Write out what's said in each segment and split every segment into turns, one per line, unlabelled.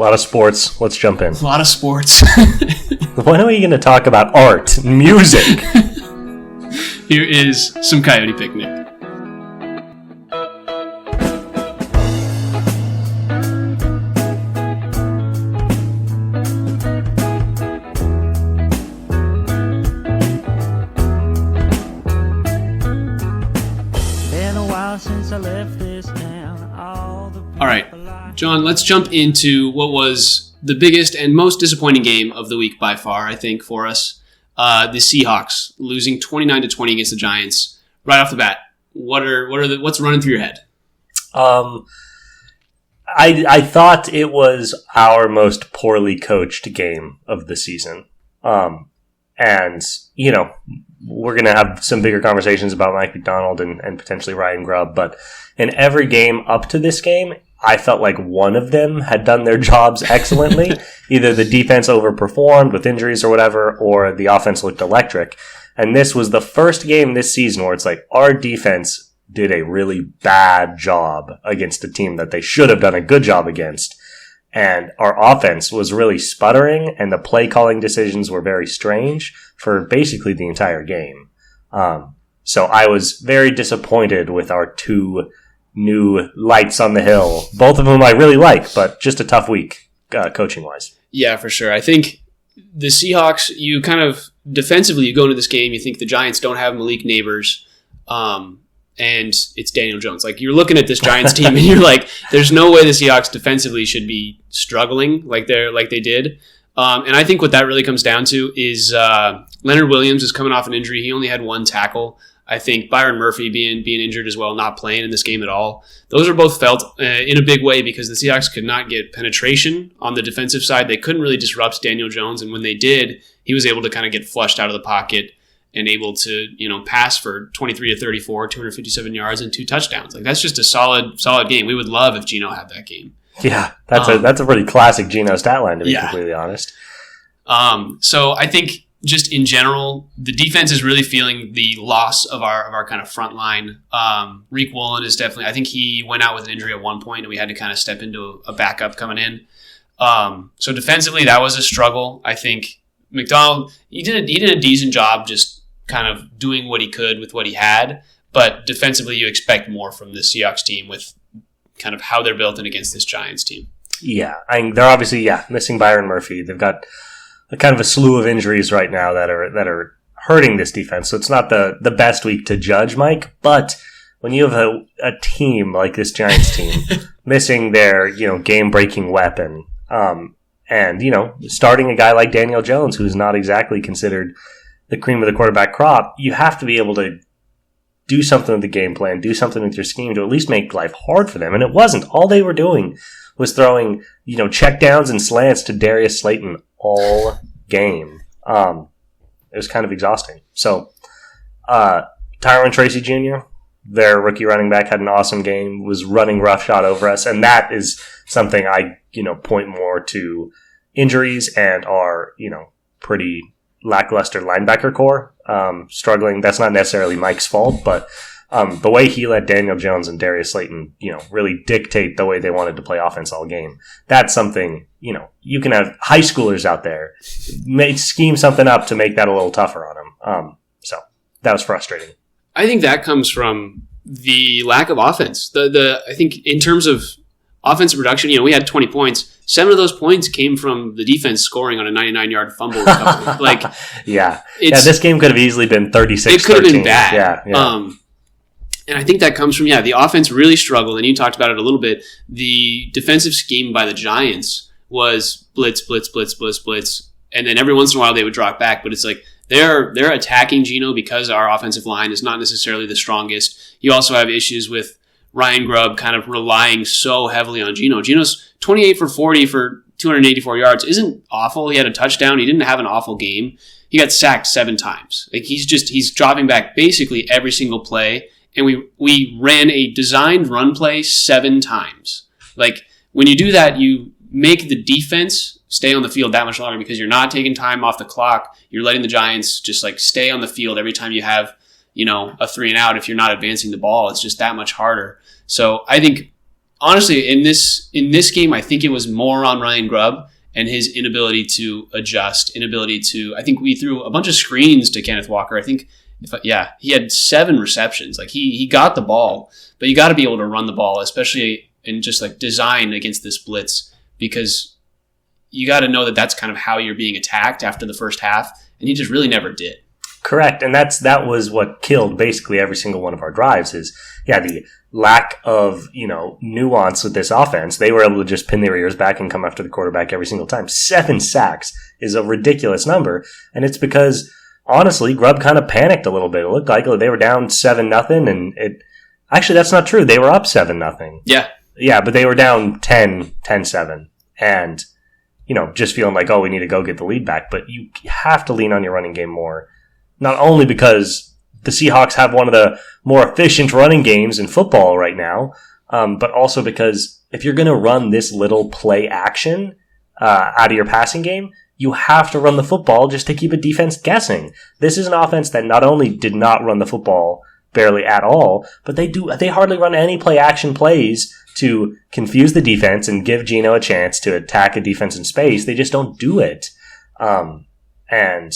A lot of sports. Let's jump in.
A lot of sports.
When are we going to talk about art, music?
Here is some Coyote Picnic. All right, John, let's jump into what was the biggest and most disappointing game of the week by far, I think, for us. The Seahawks losing 29-20 against the Giants right off the bat. What's running through your head?
I thought it was our most poorly coached game of the season. And, you know, we're going to have some bigger conversations about Mike McDonald and potentially Ryan Grubb. But in every game up to this game, I felt like one of them had done their jobs excellently. Either the defense overperformed with injuries or whatever, or the offense looked electric. And this was the first game this season where it's like our defense did a really bad job against a team that they should have done a good job against. And our offense was really sputtering, and the play calling decisions were very strange for basically the entire game. So I was very disappointed with our two new lights on the hill, both of whom I really like, but just a tough week coaching-wise.
Yeah, for sure. I think the Seahawks, you kind of defensively, you go into this game, you think the Giants don't have Malik Neighbors, and it's Daniel Jones. Like, you're looking at this Giants team, and you're like, there's no way the Seahawks defensively should be struggling like they did. And I think what that really comes down to is Leonard Williams is coming off an injury. He only had one tackle. I think Byron Murphy being injured as well, not playing in this game at all. Those are both felt in a big way because the Seahawks could not get penetration on the defensive side. They couldn't really disrupt Daniel Jones, and when they did, he was able to kind of get flushed out of the pocket and able to, pass for 23 to 34, 257 yards and 2 touchdowns. Like, that's just a solid game. We would love if Geno had that game.
Yeah, that's a pretty classic Geno stat line, to be completely honest.
So I think just in general, the defense is really feeling the loss of our kind of front line. Reek Woolen is definitely, I think he went out with an injury at one point, and we had to kind of step into a backup coming in. So defensively, that was a struggle. I think McDonald, he did a decent job just kind of doing what he could with what he had, but defensively, you expect more from the Seahawks team with kind of how they're built and against this Giants team.
Yeah, they're obviously missing Byron Murphy. They've got a kind of a slew of injuries right now that are hurting this defense. So it's not the best week to judge, Mike. But when you have a team like this Giants team missing their game breaking weapon, and starting a guy like Daniel Jones, who's not exactly considered the cream of the quarterback crop, you have to be able to do something with the game plan, do something with your scheme to at least make life hard for them. And it wasn't. All they were doing was throwing, check downs and slants to Darius Slayton all game. It was kind of exhausting. So, Tyron Tracy Jr., their rookie running back, had an awesome game, was running roughshod over us. And that is something I, point more to injuries and our, pretty lackluster linebacker core struggling. That's not necessarily Mike's fault, but the way he let Daniel Jones and Darius Slayton, really dictate the way they wanted to play offense all game. That's something, you can have high schoolers out there scheme something up to make that a little tougher on them. So that was frustrating.
I think that comes from the lack of offense. I think in terms of offensive production, we had 20 points. 7 of those points came from the defense scoring on a 99-yard fumble recovery.
This game could have easily been 36-13.
It could have been bad.
Yeah.
And I think that comes from, the offense really struggled, and you talked about it a little bit. The defensive scheme by the Giants was blitz, blitz, blitz, blitz, blitz, and then every once in a while they would drop back, but it's like they're attacking Geno because our offensive line is not necessarily the strongest. You also have issues with Ryan Grubb kind of relying so heavily on Geno. Geno's 28 for 40 for 284 yards isn't awful. He had a touchdown. He didn't have an awful game. He got sacked 7 times. Like, he's dropping back basically every single play. And we ran a designed run play 7 times. Like, when you do that, you make the defense stay on the field that much longer because you're not taking time off the clock. You're letting the Giants just stay on the field every time you have, a 3 and out. If you're not advancing the ball, it's just that much harder. So I think honestly, in this game, I think it was more on Ryan Grubb and his inability to adjust, I think we threw a bunch of screens to Kenneth Walker. I think, he had 7 receptions. Like he got the ball, but you got to be able to run the ball, especially in just like design against this blitz, because you got to know that that's kind of how you're being attacked after the first half, and he just really never did.
Correct, and that was what killed basically every single one of our drives is, the lack of, nuance with this offense. They were able to just pin their ears back and come after the quarterback every single time. 7 sacks is a ridiculous number, and it's because, honestly, Grubb kind of panicked a little bit. It looked like they were down 7-0, and actually, that's not true. They were up 7-0.
Yeah.
Yeah, but they were down 10-7, and, just feeling like, we need to go get the lead back, but you have to lean on your running game more. Not only because the Seahawks have one of the more efficient running games in football right now, but also because if you're going to run this little play action out of your passing game, you have to run the football just to keep a defense guessing. This is an offense that not only did not run the football barely at all, but they hardly run any play action plays to confuse the defense and give Geno a chance to attack a defense in space. They just don't do it. And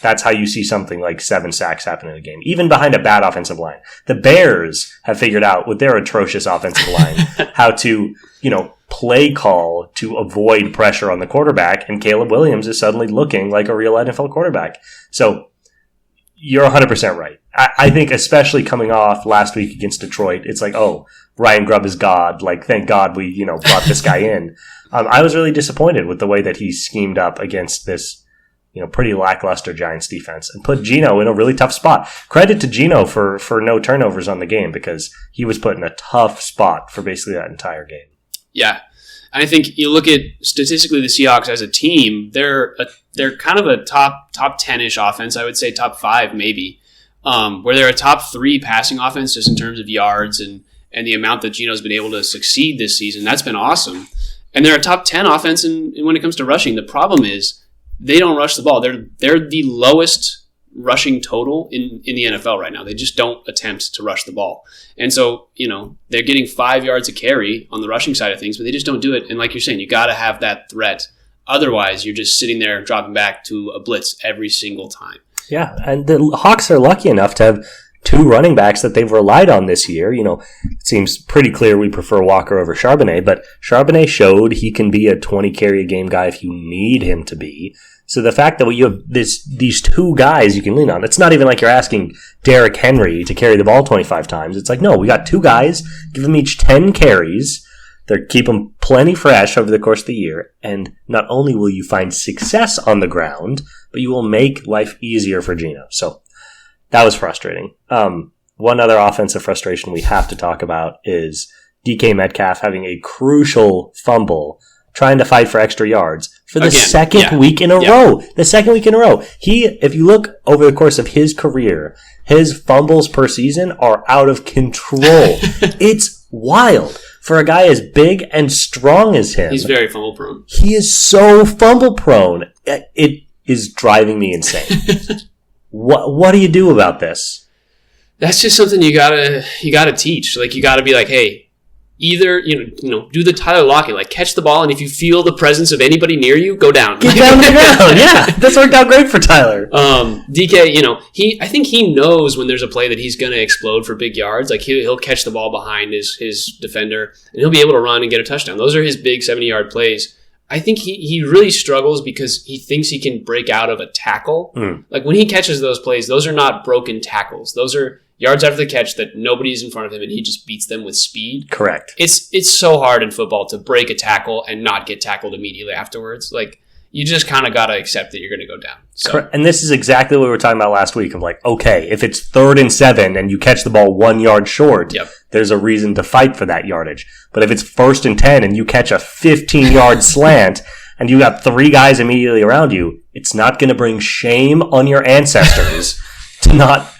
that's how you see something like 7 sacks happen in a game, even behind a bad offensive line. The Bears have figured out with their atrocious offensive line how to, play call to avoid pressure on the quarterback, and Caleb Williams is suddenly looking like a real NFL quarterback. So you're 100% right. I think especially coming off last week against Detroit, it's like, Ryan Grubb is God. Like, thank God we, brought this guy in. I was really disappointed with the way that he schemed up against this pretty lackluster Giants defense and put Geno in a really tough spot. Credit to Geno for no turnovers on the game, because he was put in a tough spot for basically that entire game. Yeah.
I think you look at statistically the Seahawks as a team, they're kind of a top 10-ish offense. I would say top 5 maybe, where they're a top 3 passing offense just in terms of yards and the amount that Geno's been able to succeed this season. That's been awesome. And they're a top 10 offense when it comes to rushing. The problem is they don't rush the ball. They're the lowest rushing total in the NFL right now. They just don't attempt to rush the ball. And so, they're getting 5 yards a carry on the rushing side of things, but they just don't do it. And like you're saying, you got to have that threat. Otherwise, you're just sitting there dropping back to a blitz every single time.
Yeah, and the Hawks are lucky enough to have 2 running backs that they've relied on this year. It seems pretty clear we prefer Walker over Charbonnet, but Charbonnet showed he can be a 20-carry-a-game guy if you need him to be. So the fact that you have these 2 guys you can lean on, it's not even like you're asking Derrick Henry to carry the ball 25 times. It's like, no, we got 2 guys, give them each 10 carries. They keep them plenty fresh over the course of the year, and not only will you find success on the ground, but you will make life easier for Geno. So that was frustrating. One other offensive frustration we have to talk about is DK Metcalf having a crucial fumble, trying to fight for extra yards for the second week in a row. The second week in a row. If you look over the course of his career, his fumbles per season are out of control. It's wild. For a guy as big and strong as him.
He's very fumble prone.
He is so fumble prone. It is driving me insane. What do you do about this?
That's just something you gotta teach. Like, you gotta be like, hey, either do the Tyler Lockett, like catch the ball, and if you feel the presence of anybody near you, go down.
Get down to the ground. Yeah, that's worked out great for Tyler.
DK, I think he knows when there's a play that he's gonna explode for big yards. Like he'll catch the ball behind his defender, and he'll be able to run and get a touchdown. Those are his big 70-yard plays. I think he really struggles because he thinks he can break out of a tackle. Like when he catches those plays, those are not broken tackles. Those are yards after the catch that nobody's in front of him and he just beats them with speed.
Correct.
It's so hard in football to break a tackle and not get tackled immediately afterwards. Like, you just kind of got to accept that you're going to go down. So.
Correct. And this is exactly what we were talking about last week of like, okay, if it's 3rd and 7 and you catch the ball 1 yard short, there's a reason to fight for that yardage. But if it's 1st and 10 and you catch a 15-yard slant and you got 3 guys immediately around you, it's not going to bring shame on your ancestors to not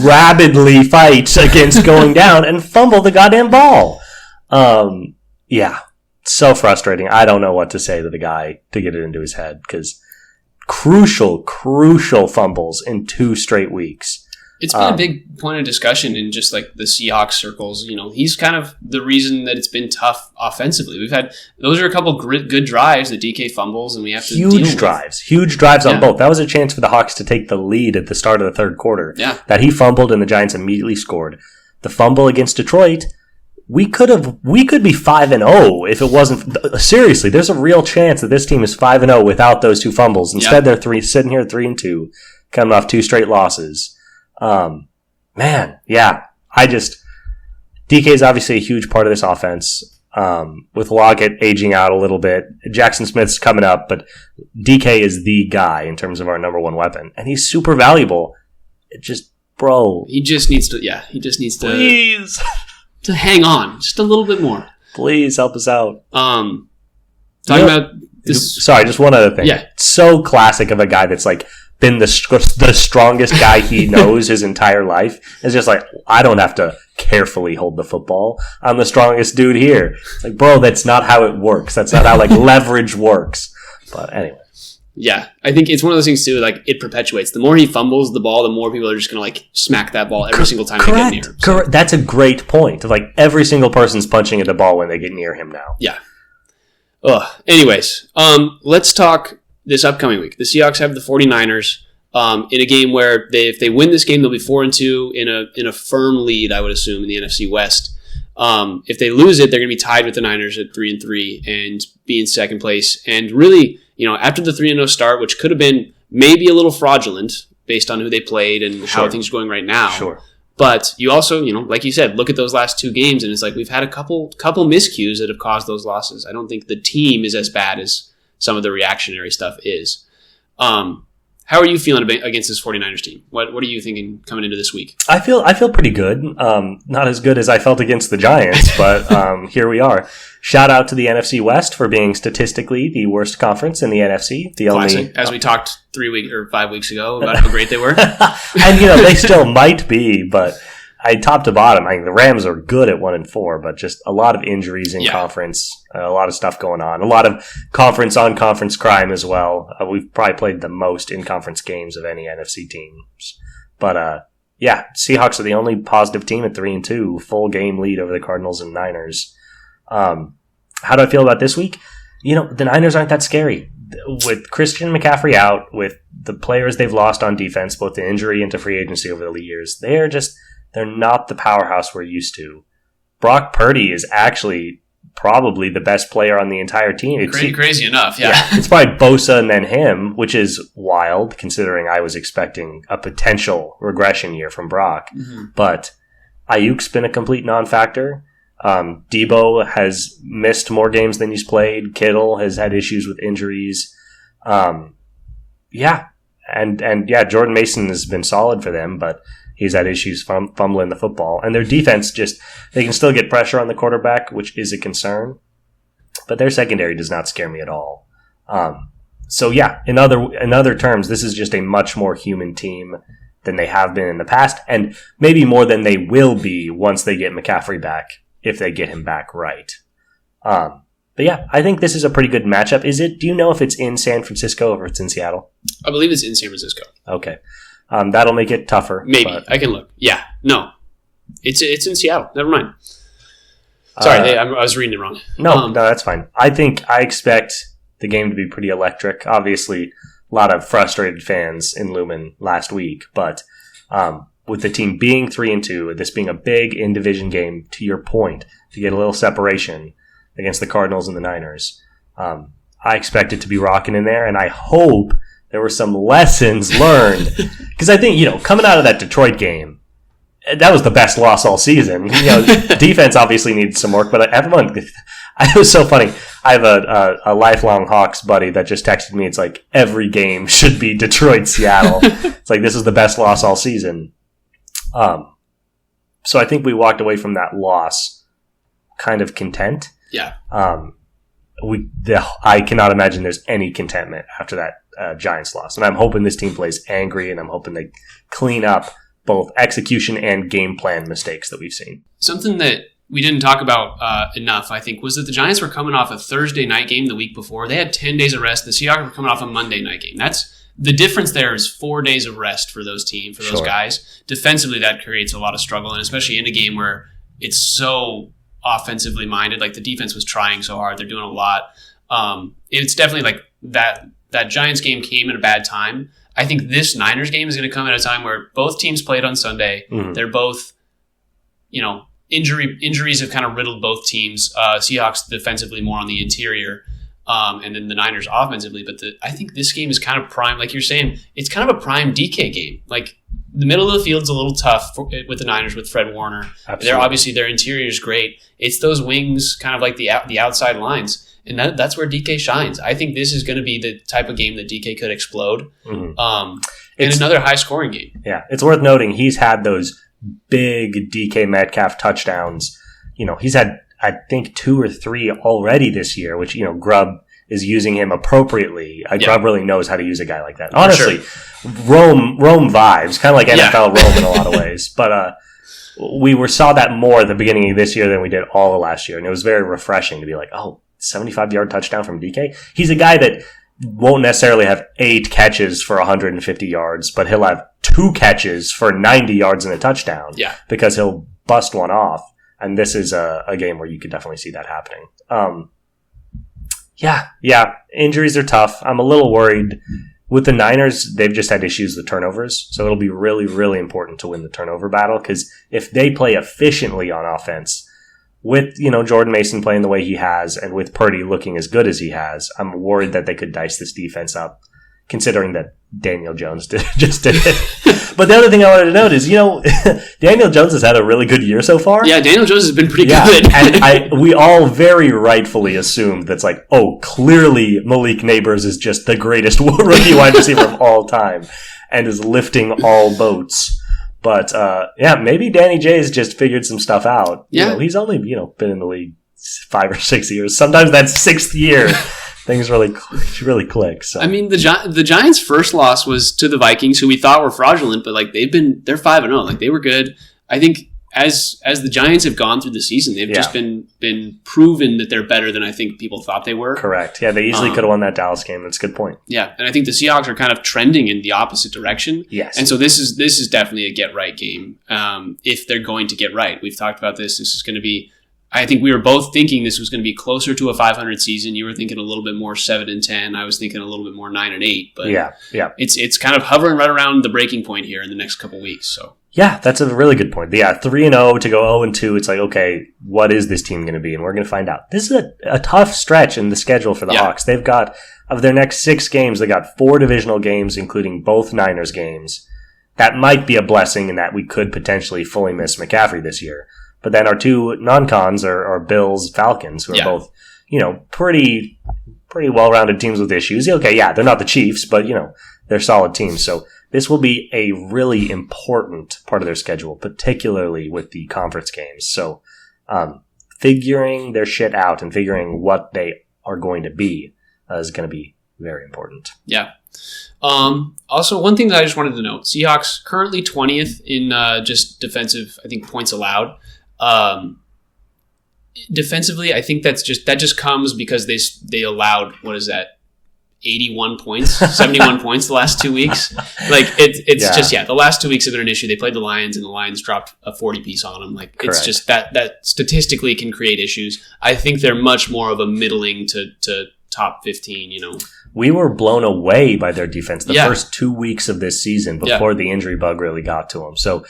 rabidly fight against going down and fumble the goddamn ball. So frustrating. I don't know what to say to the guy to get it into his head, because crucial fumbles in 2 straight weeks.
It's been a big point of discussion in just like the Seahawks circles. He's kind of the reason that it's been tough offensively. Those are a couple good drives, the DK fumbles, and we have to
huge drives on both. That was a chance for the Hawks to take the lead at the start of the third quarter.
Yeah.
That he fumbled and the Giants immediately scored. The fumble against Detroit, we could be 5-0 if it wasn't. Seriously, there's a real chance that this team is 5-0 without those two fumbles. Instead, they're sitting here 3-2, coming off 2 straight losses. DK is obviously a huge part of this offense. With Lockett aging out a little bit, Jackson Smith's coming up, but DK is the guy in terms of our number one weapon, and he's super valuable.
He just needs to,
please,
to hang on just a little bit more.
Please help us out.
About this.
Sorry, just one other thing.
Yeah.
So classic of a guy that's like been the strongest guy he knows his entire life. It's just like, I don't have to carefully hold the football. I'm the strongest dude here. It's like, bro, that's not how it works. That's not how leverage works. But anyway.
Yeah, I think it's one of those things too, it perpetuates. The more he fumbles the ball, the more people are just going to smack that ball every single time they get near him. So.
Correct. That's a great point. Every single person's punching at the ball when they get near him now.
Yeah. Anyways, let's talk this upcoming week. The Seahawks have the 49ers in a game where if they win this game, they'll be 4-2 in a firm lead, I would assume, in the NFC West. If they lose it, they're going to be tied with the Niners at 3-3 and be in second place. And really, after the 3-0 start, which could have been maybe a little fraudulent based on who they played and how things are going right now.
Sure.
But you also, like you said, look at those last 2 games, and it's like we've had a couple miscues that have caused those losses. I don't think the team is as bad as some of the reactionary stuff is. How are you feeling against this 49ers team? What are you thinking coming into this week?
I feel pretty good. Not as good as I felt against the Giants, but here we are. Shout out to the NFC West for being statistically the worst conference in the NFC.
Classic. As we talked 5 weeks ago about how great they were.
And they still might be, but top to bottom, the Rams are good at 1-4, but just a lot of injuries in conference, a lot of stuff going on, a lot of conference-on-conference crime as well. We've probably played the most in-conference games of any NFC teams. But, Seahawks are the only positive team at 3-2, full game lead over the Cardinals and Niners. How do I feel about this week? The Niners aren't that scary. With Christian McCaffrey out, with the players they've lost on defense, both to injury and to free agency over the years, they're not the powerhouse we're used to. Brock Purdy is actually probably the best player on the entire team.
Crazy enough, yeah.
It's probably Bosa and then him, which is wild considering I was expecting a potential regression year from Brock. Mm-hmm. But Ayuk's been a complete non-factor. Debo has missed more games than he's played. Kittle has had issues with injuries. And Jordan Mason has been solid for them, but he's had issues fumbling the football. And their defense they can still get pressure on the quarterback, which is a concern. But their secondary does not scare me at all. In other terms, this is just a much more human team than they have been in the past, and maybe more than they will be once they get McCaffrey back, if they get him back right. I think this is a pretty good matchup. Do you know if it's in San Francisco or if it's in Seattle?
I believe it's in San Francisco.
Okay. That'll make it tougher.
Maybe. I can look. Yeah. No. It's in Seattle. Never mind. Sorry, I was reading it wrong.
No, that's fine. I expect the game to be pretty electric. Obviously, a lot of frustrated fans in Lumen last week, but with the team being 3-2, this being a big in-division game, to your point, to get a little separation against the Cardinals and the Niners, I expect it to be rocking in there, and I hope there were some lessons learned. Because I think, coming out of that Detroit game, that was the best loss all season. Defense obviously needs some work, but everyone, it was so funny. I have a lifelong Hawks buddy that just texted me. It's like, every game should be Detroit-Seattle. It's like, this is the best loss all season. So I think we walked away from that loss kind of content.
Yeah.
I cannot imagine there's any contentment after that Giants loss. And I'm hoping this team plays angry, and I'm hoping they clean up both execution and game plan mistakes that we've seen.
Something that we didn't talk about enough, I think, was that the Giants were coming off a Thursday night game the week before. They had 10 days of rest. The Seahawks were coming off a Monday night game. That's the difference there is 4 days of rest for those those guys. Defensively, that creates a lot of struggle, and especially in a game where it's so offensively minded. Like the defense was trying so hard, they're doing a lot. It's definitely like that Giants game came at a bad time. I think this Niners game is going to come at a time where both teams played on Sunday. Mm-hmm. They're both, injuries have kind of riddled both teams. Seahawks defensively more on the interior, and then the Niners offensively. But I think this game is kind of prime, like you're saying, it's kind of a prime DK game. Like the middle of the field's a little tough with the Niners with Fred Warner. Absolutely. Their interior is great. It's those wings, kind of like the outside lines. And that's where DK shines. I think this is going to be the type of game that DK could explode. Mm-hmm. In another high-scoring game. Yeah,
it's worth noting he's had those big DK Metcalf touchdowns. He's had, I think, 2 or 3 already this year, which, Grubb is using him appropriately. Grubb really knows how to use a guy like that. Honestly, sure. Rome vibes, kind of like NFL Rome in a lot of ways. But we saw that more at the beginning of this year than we did all of last year. And it was very refreshing to be like, 75-yard touchdown from DK. He's a guy that won't necessarily have 8 catches for 150 yards, but he'll have 2 catches for 90 yards and a touchdown.
Yeah.
Because he'll bust one off. And this is a game where you could definitely see that happening. Yeah. Injuries are tough. I'm a little worried. With the Niners, they've just had issues with turnovers. So it'll be really, really important to win the turnover battle. Because if they play efficiently on offense, with, Jordan Mason playing the way he has and with Purdy looking as good as he has, I'm worried that they could dice this defense up, considering that Daniel Jones just did it. But the other thing I wanted to note is, Daniel Jones has had a really good year so far.
Yeah, Daniel Jones has been pretty good.
And we all very rightfully assumed that's like, clearly Malik Neighbors is just the greatest rookie wide receiver of all time and is lifting all boats. But, maybe Danny J has just figured some stuff out.
Yeah.
He's only, been in the league 5 or 6 years. Sometimes that 6th year, things really click. So.
I mean, the Giants' first loss was to the Vikings, who we thought were fraudulent, but like they're 5-0. Like they were good. I think as the Giants have gone through the season, they've just been proven that they're better than I think people thought they were.
Correct. Yeah, they easily could have won that Dallas game. That's a good point.
Yeah, and I think the Seahawks are kind of trending in the opposite direction.
Yes.
And so this is definitely a get right game. If they're going to get right, we've talked about this. This is going to be. I think we were both thinking this was going to be closer to a 500 season. You were thinking a little bit more 7-10. I was thinking a little bit more 9-8. But
yeah,
it's kind of hovering right around the breaking point here in the next couple weeks. So.
Yeah, that's a really good point. Yeah, 3-0 to go 0-2. It's like, okay, what is this team going to be? And we're going to find out. This is a tough stretch in the schedule for the Hawks. They've got, of their next 6 games, they got 4 divisional games, including both Niners games. That might be a blessing in that we could potentially fully miss McCaffrey this year. But then our 2 non-cons are Bills, Falcons, who are both, pretty well-rounded teams with issues. Okay, they're not the Chiefs, but, they're solid teams. So this will be a really important part of their schedule, particularly with the conference games. So figuring their shit out and figuring what they are going to be is going to be very important.
Yeah. Also, one thing that I just wanted to note, Seahawks currently 20th in just defensive, I think, points allowed. Defensively, I think that just comes because they allowed, 81 points, 71 points the last 2 weeks. Like it's the last 2 weeks have been an issue. They played the Lions and the Lions dropped a 40 piece on them. Like Correct. It's just that statistically can create issues. I think they're much more of a middling to top 15,
We were blown away by their defense the first 2 weeks of this season before the injury bug really got to them. So,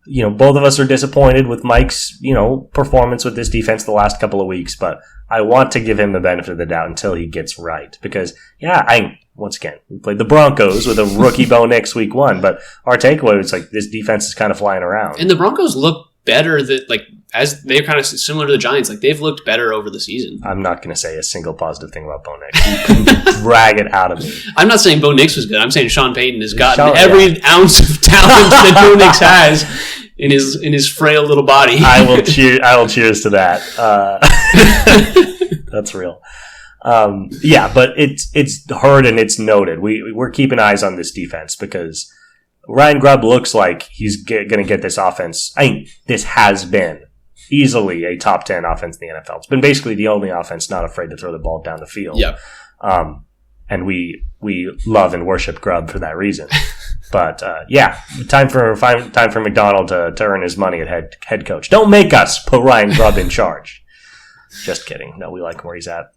both of us are disappointed with Mike's, performance with this defense the last couple of weeks, but I want to give him the benefit of the doubt until he gets right. Because, once again, we played the Broncos with a rookie Bo Nix week 1, but our takeaway was like this defense is kind of flying around.
And the Broncos look better as they're kind of similar to the Giants. Like they've looked better over the season.
I'm not going to say a single positive thing about Bo Nix. You can drag it out of me.
I'm not saying Bo Nix was good. I'm saying Sean Payton has gotten every ounce of talent that Bo Nix has in his frail little body.
I will cheers to that. That's real. But it's heard and it's noted. We're keeping eyes on this defense because Ryan Grubb looks like he's going to get this offense. This has been easily a top 10 offense in the NFL. It's been basically the only offense not afraid to throw the ball down the field.
Yeah.
and we love and worship Grubb for that reason. But time for McDonald to earn his money at head coach. Don't make us put Ryan Grubb in charge. Just kidding. No, we like where he's at.